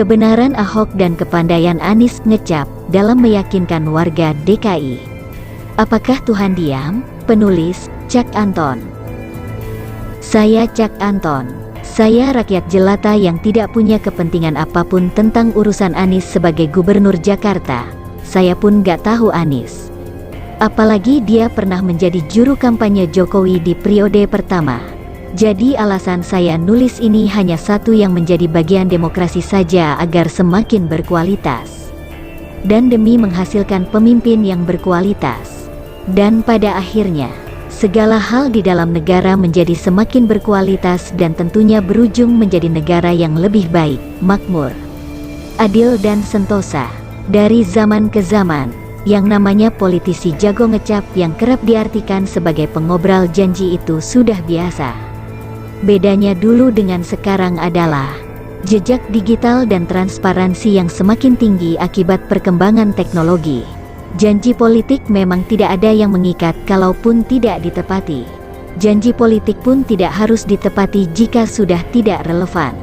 Kebenaran Ahok dan kepandaian Anies ngecap dalam meyakinkan warga DKI. Apakah Tuhan diam? Penulis, Cak Anton. Saya Cak Anton. Saya rakyat jelata yang tidak punya kepentingan apapun tentang urusan Anies sebagai gubernur Jakarta. Saya pun gak tahu Anies. Apalagi dia pernah menjadi juru kampanye Jokowi di periode pertama. Jadi alasan saya nulis ini hanya satu, yang menjadi bagian demokrasi saja agar semakin berkualitas. Dan demi menghasilkan pemimpin yang berkualitas. Dan pada akhirnya, segala hal di dalam negara menjadi semakin berkualitas dan tentunya berujung menjadi negara yang lebih baik, makmur, adil dan sentosa. Dari zaman ke zaman, yang namanya politisi jago ngecap yang kerap diartikan sebagai pengobrol janji itu sudah biasa. Bedanya dulu dengan sekarang adalah jejak digital dan transparansi yang semakin tinggi akibat perkembangan teknologi. Janji politik memang tidak ada yang mengikat kalaupun tidak ditepati. Janji politik pun tidak harus ditepati jika sudah tidak relevan.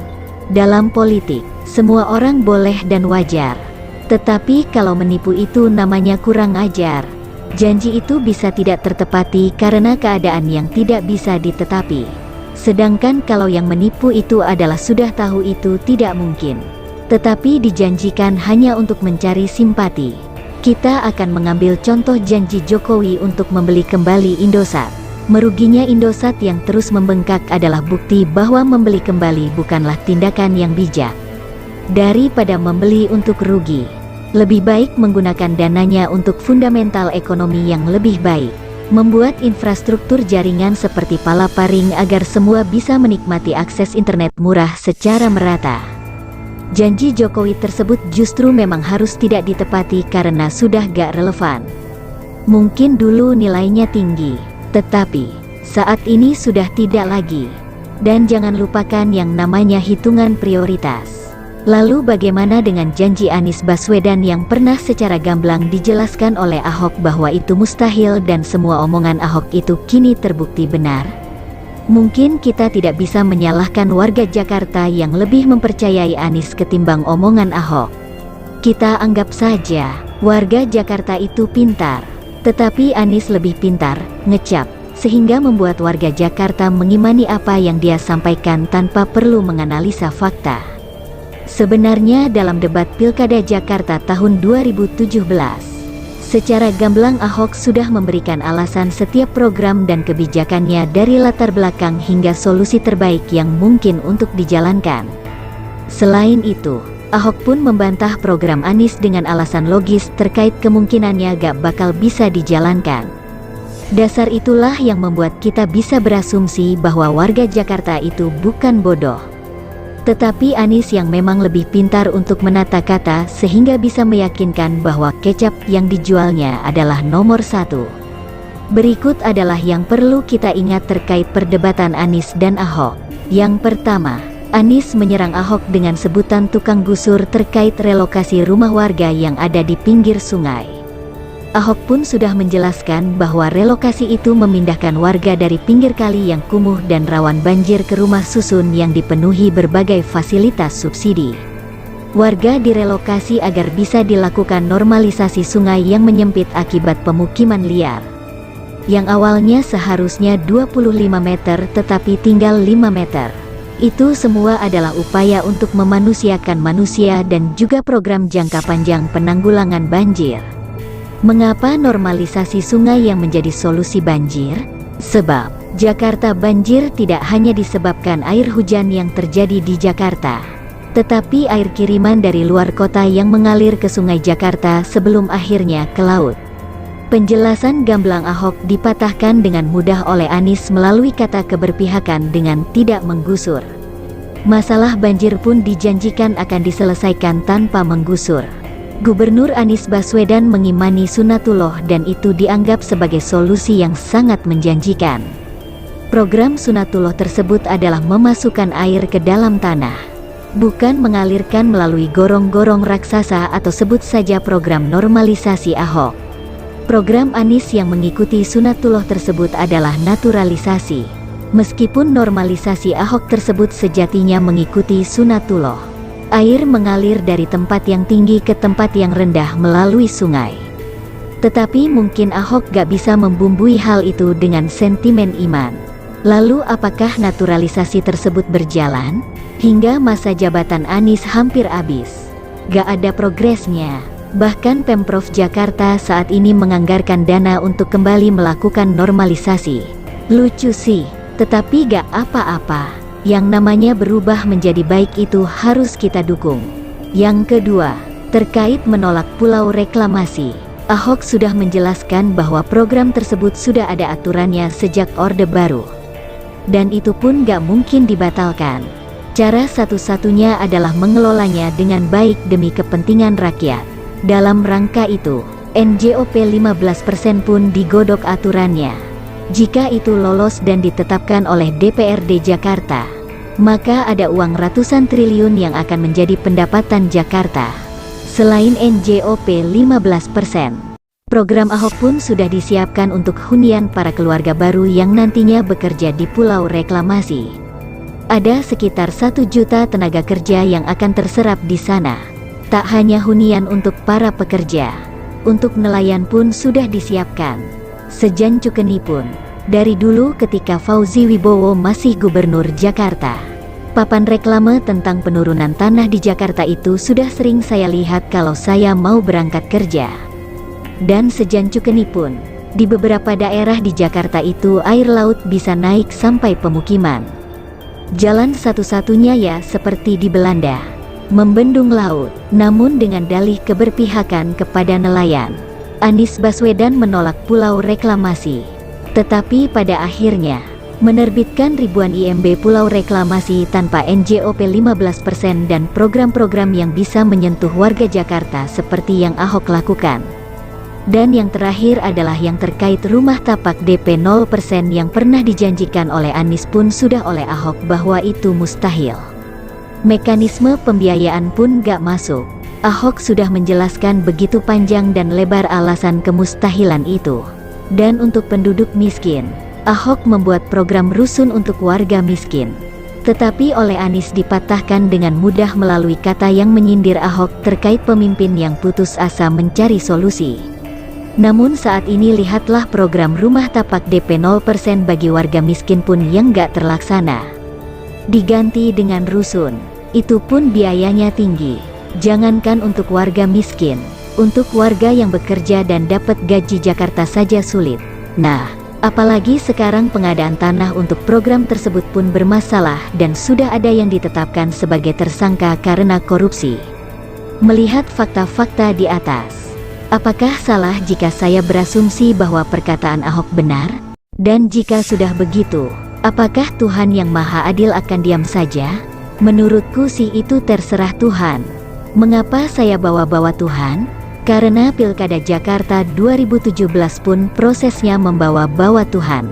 Dalam politik, semua orang boleh dan wajar. Tetapi kalau menipu itu namanya kurang ajar. Janji itu bisa tidak tertepati karena keadaan yang tidak bisa ditetapi. Sedangkan kalau yang menipu itu adalah sudah tahu itu tidak mungkin, tetapi dijanjikan hanya untuk mencari simpati. Kita akan mengambil contoh janji Jokowi untuk membeli kembali Indosat. Meruginya Indosat yang terus membengkak adalah bukti bahwa membeli kembali bukanlah tindakan yang bijak. Daripada membeli untuk rugi, lebih baik menggunakan dananya untuk fundamental ekonomi yang lebih baik. Membuat infrastruktur jaringan seperti Palaparing agar semua bisa menikmati akses internet murah secara merata. Janji Jokowi tersebut justru memang harus tidak ditepati karena sudah gak relevan. Mungkin dulu nilainya tinggi, tetapi saat ini sudah tidak lagi. Dan jangan lupakan yang namanya hitungan prioritas. Lalu bagaimana dengan janji Anies Baswedan yang pernah secara gamblang dijelaskan oleh Ahok bahwa itu mustahil dan semua omongan Ahok itu kini terbukti benar? Mungkin kita tidak bisa menyalahkan warga Jakarta yang lebih mempercayai Anies ketimbang omongan Ahok. Kita anggap saja warga Jakarta itu pintar, tetapi Anies lebih pintar, ngecap, sehingga membuat warga Jakarta mengimani apa yang dia sampaikan tanpa perlu menganalisa fakta. Sebenarnya dalam debat Pilkada Jakarta tahun 2017, secara gamblang Ahok sudah memberikan alasan setiap program dan kebijakannya dari latar belakang hingga solusi terbaik yang mungkin untuk dijalankan. Selain itu, Ahok pun membantah program Anies dengan alasan logis terkait kemungkinannya gak bakal bisa dijalankan. Dasar itulah yang membuat kita bisa berasumsi bahwa warga Jakarta itu bukan bodoh. Tetapi Anies yang memang lebih pintar untuk menata kata sehingga bisa meyakinkan bahwa kecap yang dijualnya adalah nomor satu. Berikut adalah yang perlu kita ingat terkait perdebatan Anies dan Ahok. Yang pertama, Anies menyerang Ahok dengan sebutan tukang gusur terkait relokasi rumah warga yang ada di pinggir sungai. Ahok pun sudah menjelaskan bahwa relokasi itu memindahkan warga dari pinggir kali yang kumuh dan rawan banjir ke rumah susun yang dipenuhi berbagai fasilitas subsidi. Warga direlokasi agar bisa dilakukan normalisasi sungai yang menyempit akibat pemukiman liar. Yang awalnya seharusnya 25 meter tetapi tinggal 5 meter. Itu semua adalah upaya untuk memanusiakan manusia dan juga program jangka panjang penanggulangan banjir. Mengapa normalisasi sungai yang menjadi solusi banjir? Sebab Jakarta banjir tidak hanya disebabkan air hujan yang terjadi di Jakarta, tetapi air kiriman dari luar kota yang mengalir ke sungai Jakarta sebelum akhirnya ke laut. Penjelasan gamblang Ahok dipatahkan dengan mudah oleh Anies melalui kata keberpihakan dengan tidak menggusur. Masalah banjir pun dijanjikan akan diselesaikan tanpa menggusur. Gubernur Anies Baswedan mengimani Sunatullah dan itu dianggap sebagai solusi yang sangat menjanjikan. Program Sunatullah tersebut adalah memasukkan air ke dalam tanah, bukan mengalirkan melalui gorong-gorong raksasa atau sebut saja program normalisasi Ahok. Program Anies yang mengikuti Sunatullah tersebut adalah naturalisasi. Meskipun normalisasi Ahok tersebut sejatinya mengikuti Sunatullah. Air mengalir dari tempat yang tinggi ke tempat yang rendah melalui sungai. Tetapi mungkin Ahok gak bisa membumbui hal itu dengan sentimen iman. Lalu apakah naturalisasi tersebut berjalan? Hingga masa jabatan Anies hampir habis, gak ada progresnya. Bahkan Pemprov Jakarta saat ini menganggarkan dana untuk kembali melakukan normalisasi. Lucu sih, tetapi gak apa-apa. Yang namanya berubah menjadi baik itu harus kita dukung. Yang kedua, terkait menolak pulau reklamasi. Ahok sudah menjelaskan bahwa program tersebut sudah ada aturannya sejak Orde Baru. Dan itu pun gak mungkin dibatalkan. Cara satu-satunya adalah mengelolanya dengan baik demi kepentingan rakyat. Dalam rangka itu, NJOP 15% pun digodok aturannya. Jika itu lolos dan ditetapkan oleh DPRD Jakarta, maka ada uang ratusan triliun yang akan menjadi pendapatan Jakarta. Selain NJOP 15%, program Ahok pun sudah disiapkan untuk hunian para keluarga baru yang nantinya bekerja di pulau reklamasi. Ada sekitar 1 juta tenaga kerja yang akan terserap di sana. Tak hanya hunian untuk para pekerja, untuk nelayan pun sudah disiapkan. Sejancukeni pun, dari dulu ketika Fauzi Wibowo masih gubernur Jakarta, papan reklame tentang penurunan tanah di Jakarta itu sudah sering saya lihat kalau saya mau berangkat kerja. Dan sejancukeni pun, di beberapa daerah di Jakarta itu air laut bisa naik sampai pemukiman. Jalan satu-satunya ya seperti di Belanda, membendung laut, namun dengan dalih keberpihakan kepada nelayan. Anies Baswedan menolak pulau reklamasi, tetapi pada akhirnya menerbitkan ribuan IMB pulau reklamasi tanpa NJOP 15% dan program-program yang bisa menyentuh warga Jakarta seperti yang Ahok lakukan. Dan yang terakhir adalah yang terkait rumah tapak DP 0% yang pernah dijanjikan oleh Anies pun sudah oleh Ahok bahwa itu mustahil. Mekanisme pembiayaan pun gak masuk. Ahok sudah menjelaskan begitu panjang dan lebar alasan kemustahilan itu. Dan untuk penduduk miskin, Ahok membuat program rusun untuk warga miskin. Tetapi oleh Anies dipatahkan dengan mudah melalui kata yang menyindir Ahok terkait pemimpin yang putus asa mencari solusi. Namun saat ini lihatlah program rumah tapak DP 0% bagi warga miskin pun yang gak terlaksana. Diganti dengan rusun, itu pun biayanya tinggi. Jangankan untuk warga miskin, untuk warga yang bekerja dan dapat gaji Jakarta saja sulit. Nah, apalagi sekarang pengadaan tanah untuk program tersebut pun bermasalah dan sudah ada yang ditetapkan sebagai tersangka karena korupsi. Melihat fakta-fakta di atas, apakah salah jika saya berasumsi bahwa perkataan Ahok benar? Dan jika sudah begitu, apakah Tuhan yang Maha Adil akan diam saja? Menurutku sih itu terserah Tuhan. Mengapa saya bawa-bawa Tuhan? Karena Pilkada Jakarta 2017 pun prosesnya membawa-bawa Tuhan.